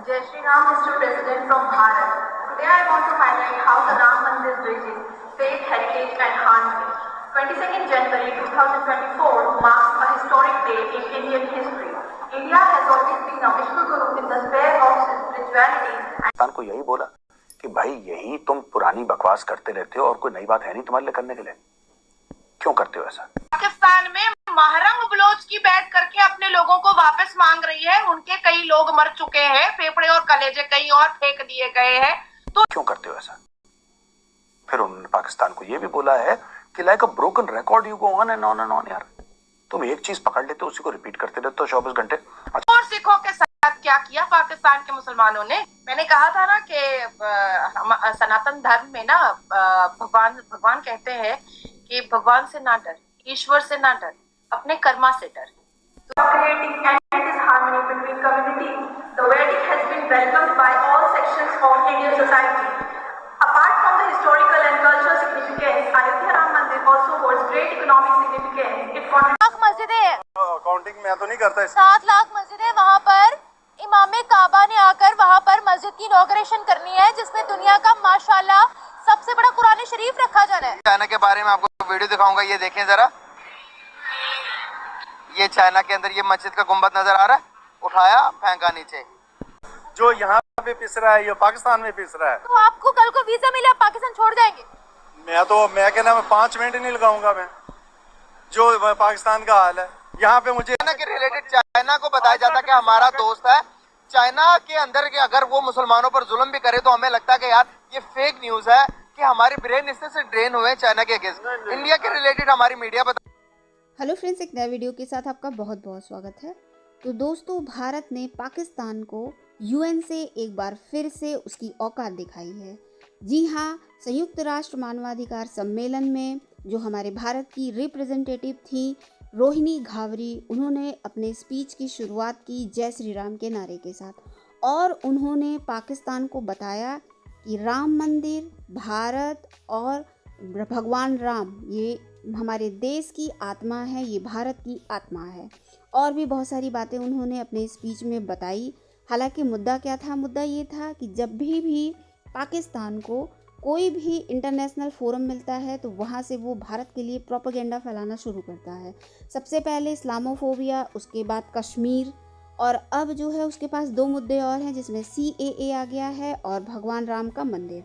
Jai Shri Ram, Mr. President from Bharat. Today I want to highlight how the Ram Mandir bridges faith, heritage and harmony. 22nd January 2024 marks a historic day in Indian history. India has always been a Vishwaguru in the sphere of spirituality. Pakistan को यही बोला कि भाई यही तुम पुरानी बकवास करते रहते हो और कोई नई बात है नहीं तुम्हारे लिए करने के लिए, क्यों करते हो ऐसा? पाकिस्तान में महरंग बलोच की बैठ करके अपने लोगों को वापस मांग रही है। उनके कई लोग मर चुके हैं, फेफड़े और कलेजे कहीं और फेंक दिए गए हैं, तो क्यों करते हो ऐसा? फिर उन्होंने पाकिस्तान को ये भी बोला है कि like a broken record you go on and on and on. यार तुम एक चीज पकड़ लेते हो उसी को रिपीट करते रहते हो 24 घंटे। और सिखों के साथ क्या किया पाकिस्तान के मुसलमानों ने? मैंने कहा था ना कि सनातन धर्म में ना भगवान कहते हैं कि भगवान से ना डर, ईश्वर से ना डर, अपने कर्मा से डर। Creating and its harmony between communities, the Vedic has been welcomed by all sections of Indian society. Apart from the historical and cultural significance, Ayodhya Ram Mandir also holds great economic significance. It contributes मस्जिदें, counting मैं तो नहीं करता। 7 लाख मस्जिदें, वहाँ पर इमाम काबा ने आकर वहाँ पर मस्जिद की इनॉग्रेशन करनी है, जिसमें दुनिया का माशाल्लाह सबसे बड़ा कुरान शरीफ रखा जाना है। चाइना के बारे में आपको वीडियो दिखाऊंगा, ये देखें जरा। ये चाइना के अंदर ये मस्जिद का गुंबद नजर आ रहा है, उठाया फेंका नीचे। जो यहाँ पे पिस रहा है ये पाकिस्तान में पिस रहा है। तो आपको कल को वीजा मिले, आप पाकिस्तान छोड़ जाएंगे? मैं कहना मैं 5 मिनट नहीं लगाऊंगा। मैं जो पाकिस्तान का हाल है यहाँ पे, मुझे चाइना के रिलेटेड चाइना को बताया जाता है कि हमारा दोस्त है। चाइना के अंदर के अगर वो मुसलमानों पर जुल्म भी करे तो हमें लगता है कि यार ये फेक न्यूज है, कि हमारे ब्रेन इससे से ड्रेन हुए चाइना के अगेंस्ट। इंडिया के रिलेटेड हमारी मीडिया बता। हेलो फ्रेंड्स, एक नए वीडियो के साथ आपका बहुत बहुत स्वागत है। तो दोस्तों, भारत ने पाकिस्तान को यूएन से एक बार फिर से उसकी औकात दिखाई है। जी हाँ, संयुक्त राष्ट्र मानवाधिकार सम्मेलन में जो हमारे भारत की रिप्रेजेंटेटिव थी रोहिणी घावरी, उन्होंने अपने स्पीच की शुरुआत की जय श्री राम के नारे के साथ, और उन्होंने पाकिस्तान को बताया कि राम मंदिर, भारत और भगवान राम ये हमारे देश की आत्मा है, ये भारत की आत्मा है। और भी बहुत सारी बातें उन्होंने अपने स्पीच में बताई। हालांकि मुद्दा क्या था? मुद्दा ये था कि जब भी पाकिस्तान को कोई भी इंटरनेशनल फोरम मिलता है तो वहाँ से वो भारत के लिए प्रोपेगेंडा फैलाना शुरू करता है। सबसे पहले इस्लामोफोबिया, उसके बाद कश्मीर, और अब जो है उसके पास 2 मुद्दे और हैं जिसमें CAA आ गया है और भगवान राम का मंदिर।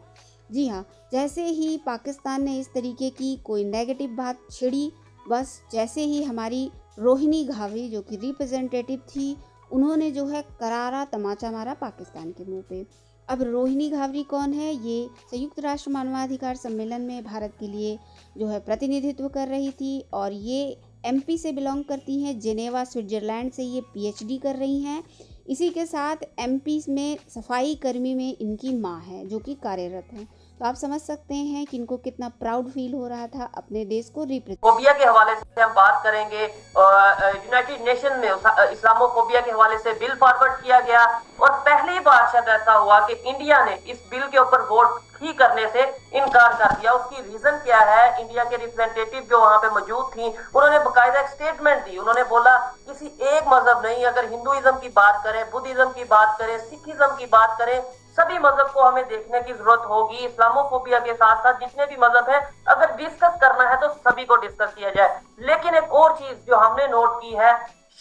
जी हाँ, जैसे ही पाकिस्तान ने इस तरीके की कोई नेगेटिव बात छिड़ी, बस जैसे ही हमारी रोहिणी घावरी जो कि रिप्रेजेंटेटिव थी, उन्होंने जो है करारा तमाचा मारा पाकिस्तान के मुंह पे। अब रोहिणी घावरी कौन है? ये संयुक्त राष्ट्र मानवाधिकार सम्मेलन में भारत के लिए जो है प्रतिनिधित्व कर रही थी, और ये MP से बिलोंग करती हैं, जेनेवा स्विट्ज़रलैंड से ये PhD कर रही हैं। इसी के साथ MP में सफाई कर्मी में इनकी माँ है जो कि कार्यरत हैं। तो आप समझ सकते हैं कि इनको कितना प्राउड फील हो रहा था अपने देश को रिप्रेजेंट। फोबिया के हवाले से हम बात करेंगे। यूनाइटेड नेशन में इस्लामोफोबिया के हवाले से बिल फॉरवर्ड किया गया, और पहली बार शायद ऐसा हुआ कि इंडिया ने इस बिल के ऊपर वोट ही करने से इनकार कर दिया। उसकी रीजन क्या है? इंडिया के रिप्रेजेंटेटिव जो वहां पे मौजूद थी, उन्होंने बकायदा एक स्टेटमेंट दी। उन्होंने बोला किसी एक मजहब नहीं, अगर हिंदुइज्म की बात करें, बुद्धिज्म की बात करें, सिखिज्म की बात करें, सभी मजहब को हमें देखने की जरूरत होगी। इस्लामोफोबिया के साथ साथ जितने भी मजहब है, अगर डिस्कस करना है तो सभी को डिस्कस किया जाए। लेकिन एक और चीज जो हमने नोट की है,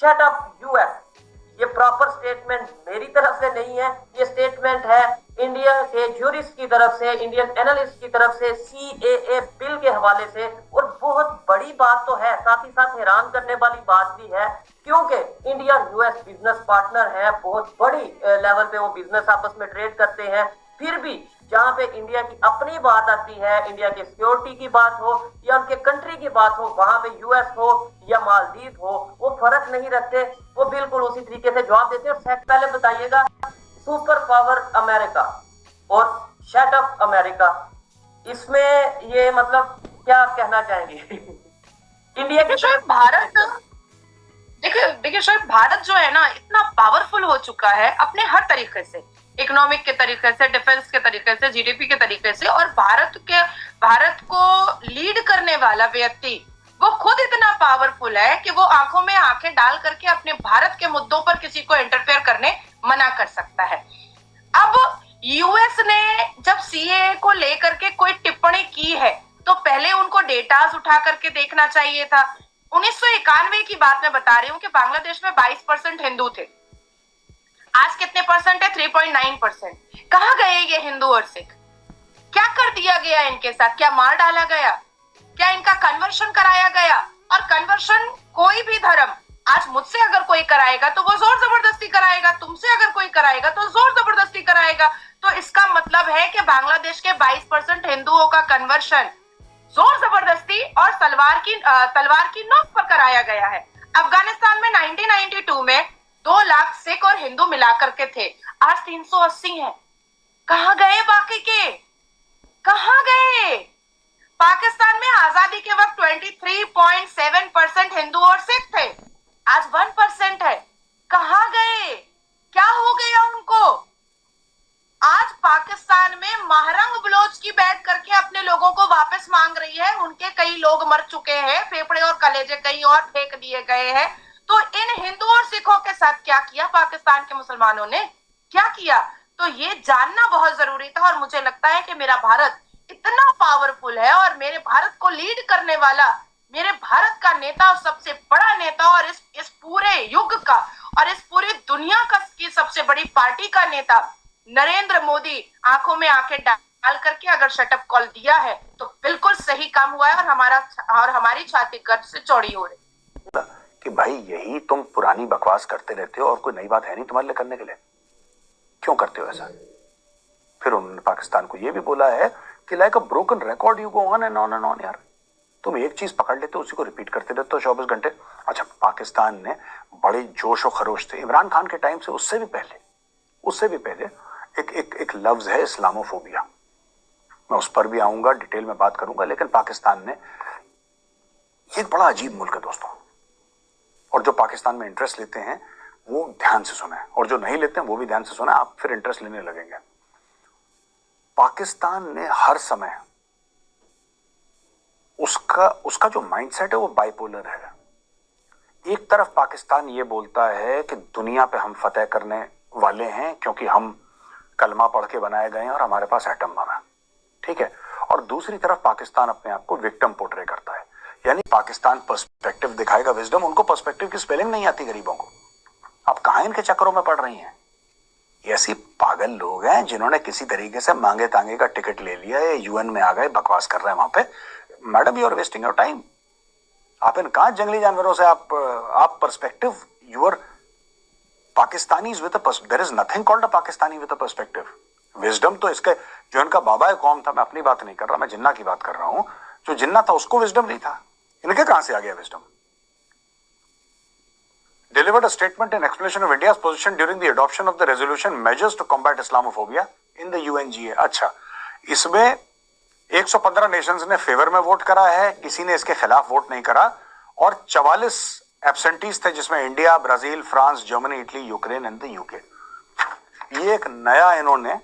शट अप US, ये प्रॉपर स्टेटमेंट मेरी तरफ से नहीं है, ये स्टेटमेंट है इंडिया के ज्यूरिस्ट की तरफ से, इंडियन एनालिस्ट की तरफ से, CAA बिल के हवाले से। और बहुत बड़ी बात तो है, साथ ही साथ हैरान करने वाली बात भी है, क्योंकि इंडिया US बिजनेस पार्टनर है, बहुत बड़ी लेवल पे वो बिजनेस आपस में ट्रेड करते हैं। फिर भी जहाँ पे इंडिया की अपनी बात आती है, इंडिया के सिक्योरिटी की बात हो या उनके कंट्री की बात हो, वहां पे US हो या मालदीव हो, वो फर्क नहीं रखते, वो बिल्कुल उसी तरीके से जवाब देते हैं। और पहले बताइएगा, सुपर पावर अमेरिका और शट अप अमेरिका, इसमें ये मतलब क्या कहना चाहेंगे? इंडिया के शायद भारत, देखिए शायद भारत जो है ना इतना पावरफुल हो चुका है अपने हर तरीके से, इकोनॉमिक के तरीके से, डिफेंस के तरीके से, GDP के तरीके से, और भारत को लीड करने वाला व्यक्ति वो खुद इतना पावरफुल है कि वो आंखों में आंखें डाल करके अपने भारत के मुद्दों पर किसी को इंटरफेयर करने मना कर सकता है। अब यूएस ने जब सीएए को लेकर के कोई टिप्पणी की है तो पहले उनको डेटास उठा करके देखना चाहिए था। 1991 की बात मैं बता रही हूँ कि बांग्लादेश में 22% हिंदू थे। आज कितने परसेंट है? 3.9%। कहाँ गए ये हिंदू और सिख? क्या कर दिया गया इनके साथ? क्या मार डाला गया? क्या इनका कन्वर्शन कराया गया? और कन्वर्शन कोई भी धर्म, आज मुझसे अगर कोई कराएगा तो वो जोर जबरदस्ती कराएगा, तुमसे अगर कोई कराएगा तो जोर जबरदस्ती कराएगा। तो इसका मतलब है कि बांग्लादेश के 22% हिंदुओं का कन्वर्शन जोर जबरदस्ती और तलवार की नोक पर कराया गया है। अफगानिस्तान में 1992 में 2 लाख सिख और हिंदू मिलाकर के थे, आज 380 हैं। कहां गए बाकी के? कहां गए? पाकिस्तान में आजादी के वक्त 23.7% हिंदू और सिख थे, आज 1% है। कहां गए? क्या हो गया उनको? आज पाकिस्तान में महरंग बलोच की बैठ करके अपने लोगों को वापस मांग रही है। उनके कई लोग मर चुके हैं, फेफड़े और कलेजे कहीं और फेंक दिए गए हैं। तो इन हिंदू और सिखों के साथ क्या किया पाकिस्तान के मुसलमानों ने? क्या किया? तो ये जानना बहुत जरूरी था। और मुझे लगता है कि मेरा भारत इतना पावरफुल है और मेरे भारत को लीड करने वाला, मेरे भारत का नेता और सबसे बड़ा नेता और इस पूरे युग का और इस पूरी दुनिया का की सबसे बड़ी पार्टी का नेता नरेंद्र मोदी आंखों में आंखें डाल करके अगर शटअप कॉल दिया है तो बिल्कुल सही काम हुआ है और हमारी छाती गर्व से चौड़ी हो रही कि भाई यही तुम पुरानी बकवास करते रहते हो और कोई नई बात है नहीं तुम्हारे लिए करने के लिए, क्यों करते हो ऐसा? फिर उन्होंने पाकिस्तान को यह भी बोला है कि like a broken record you go on and on and on. यार तुम एक चीज पकड़ लेते हो उसी को रिपीट करते रहते हो 24 घंटे। अच्छा, पाकिस्तान ने बड़े जोश और खरोश से इमरान खान के टाइम से उससे भी पहले एक लफ्ज है इस्लामोफोबिया, मैं उस पर भी आऊंगा, डिटेल में बात करूंगा। लेकिन पाकिस्तान ने, एक बड़ा अजीब मुल्क है दोस्तों, और जो पाकिस्तान में इंटरेस्ट लेते हैं वो ध्यान से सुने और जो नहीं लेते हैं वो भी ध्यान से सुने, आप फिर इंटरेस्ट लेने लगेंगे। पाकिस्तान ने हर समय उसका जो माइंडसेट है वो बाइपोलर है। एक तरफ पाकिस्तान ये बोलता है कि दुनिया पे हम फतेह करने वाले हैं क्योंकि हम कलमा पढ़ के बनाए गए हैं और हमारे पास एटम बम है, ठीक है। और दूसरी तरफ पाकिस्तान अपने आप को विक्टिम पोर्ट्रे करता है, यानी पाकिस्तान पर्सपेक्टिव दिखाएगा, विजडम। उनको पर्सपेक्टिव की स्पेलिंग नहीं आती गरीबों को। आप कहां इनके चक्करों में पड़ रही हैं? ऐसी पागल लोग हैं जिन्होंने किसी तरीके से मांगे तांगे का टिकट ले लिया है, यूएन में आ गए, बकवास कर रहे हैं वहां पे। Madam, you are wasting your time. आप इन कहां जंगली जानवरों से आप perspective, your Pakistanis with a, there is nothing called a Pakistani with a perspective. Wisdom तो इसके, जो इनका बाबा कौम था, मैं अपनी बात नहीं कर रहा, मैं जिन्ना की बात कर रहा हूं। जो जिन्ना था उसको विजडम नहीं था, इनके कहां से आ गया wisdom? Delivered a statement in explanation of India's position during the adoption of the resolution measures to combat Islamophobia in the UNGA। अच्छा, इसमें 115 नेशंस ने फेवर में वोट करा है, किसी ने इसके खिलाफ वोट नहीं करा, और 44 एब्सेंटीज थे जिसमें India, Brazil, France, Germany, Italy, Ukraine and the UK. ये एक नया इन्होंने